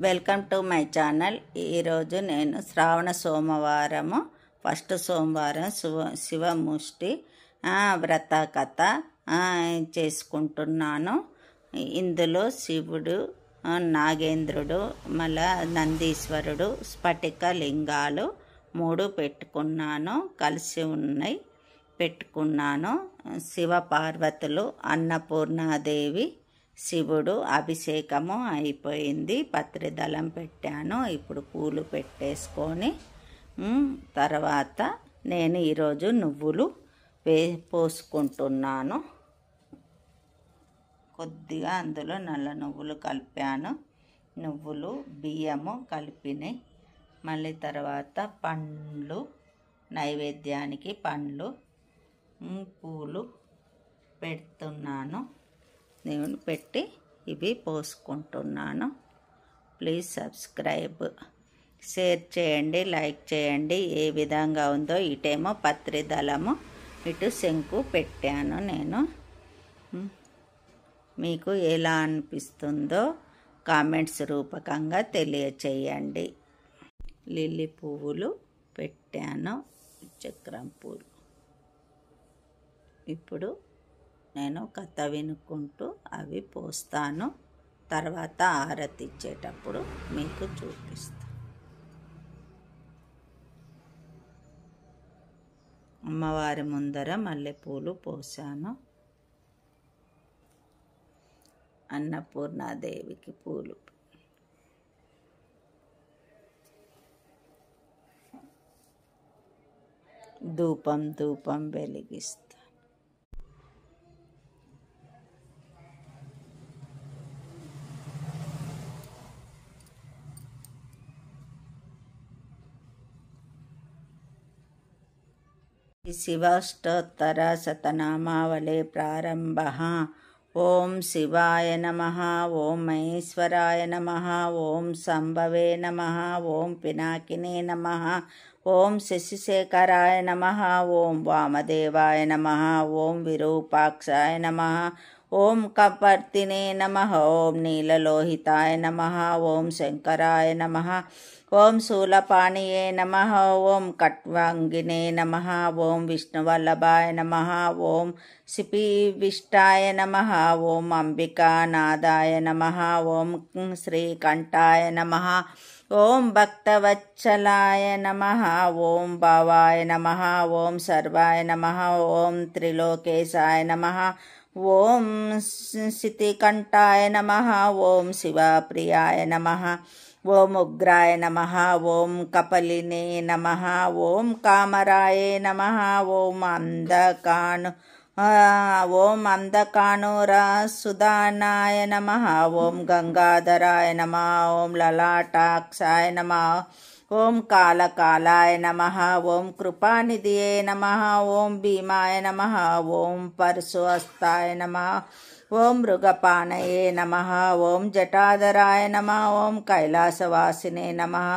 Welcome to my channel. ఈరోజు నేను శ్రావణ సోమవారము ఫస్ట్ సోమవారం శివముష్టి వ్రత కథ చేసుకుంటున్నాను. ఇందులో శివుడు, నాగేంద్రుడు, మళ్ళా నందీశ్వరుడు, స్ఫటిక లింగాలు 3 పెట్టుకున్నాను, కలిసి ఉన్నాయి పెట్టుకున్నాను. శివ పార్వతులు, అన్నపూర్ణాదేవి, శివుడు అభిషేకము అయిపోయింది. పత్రిదళం పెట్టాను. ఇప్పుడు పూలు పెట్టేసుకొని తర్వాత నేను ఈరోజు నువ్వులు పోసుకుంటున్నాను. కొద్దిగా అందులో నల్ల నువ్వులు కలిపాను. నువ్వులు బియ్యము కలిపినాయి. మళ్ళీ తర్వాత పండ్లు, నైవేద్యానికి పండ్లు, పూలు పెడుతున్నాను. నేను పెట్టి ఇవి పోసుకుంటున్నాను. ప్లీజ్ సబ్స్క్రైబ్, షేర్ చేయండి, లైక్ చేయండి. ఏ విధంగా ఉందో, ఇటేమో పత్రిదళము, ఇటు శంకు పెట్టాను. నేను మీకు ఎలా అనిపిస్తుందో కామెంట్స్ రూపకంగా తెలియచేయండి. లిల్లీ పువ్వులు పెట్టాను, చక్రం పూలు. ఇప్పుడు నేను కథ వినుకుంటూ అవి పోస్తాను. తర్వాత ఆరతి ఇచ్చేటప్పుడు మీకు చూపిస్తాను. అమ్మవారి ముందర మల్లెపూలు పోసాను. అన్నపూర్ణాదేవికి పూలు, ధూపం వెలిగిస్తాను. శివాష్టోత్తర శతనామావళి ప్రారంభ. ఓం శివాయ నమః, ఓం మహేశ్వరాయ నమః, ఓం సంభవే నమః, ఓం పినాకినే నమః, ఓం శశిశేఖరాయ నమః, ఓం వామదేవాయ నమః, ఓం విరూపాక్షాయ నమః, ఓం కపర్తినే నమః, ఓం నీలలోహితాయ నమః, ఓం శంకరాయ నమః, ఓం శూలపాణియే నమః, ఓం కట్వాంగినే నమః, ఓం విష్ణువల్లభాయ నమః, ఓం శిపివిష్టాయ నమః, ఓం అంబికానాదాయ నమః, ఓం శ్రీకంఠాయ నమః, ఓం భక్తవత్సలాయ నమః, ఓం భావాయ నమః, ఓం సర్వాయ నమః, ఓం త్రిలోకేశాయ నమః, ఓం శితికంఠాయ నమః, ఓం శివప్రియాయ నమః, ఓం ఉగ్రాయ నమః, ఓం కపలినే నమః, ఓం కామరాయ నమః, ఓం అంధకానురసుదానాయ నమః, ఓం గంగాధరాయ నమః, ఓం లలాటాక్షాయ నమః, ఓం కాళకాలాయ నమః, ఓం కృపానిధియే నమః, ఓం భీమాయ నమః, ఓం పరశుహస్తాయ నమః, ఓం మృగపానయే నమః, ఓం జటాధరాయ నమః, ఓం కైలాసవాసినే నమః,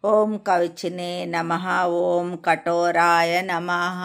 ఓం కవిచినే నమః, ఓం కఠోరాయ నమః.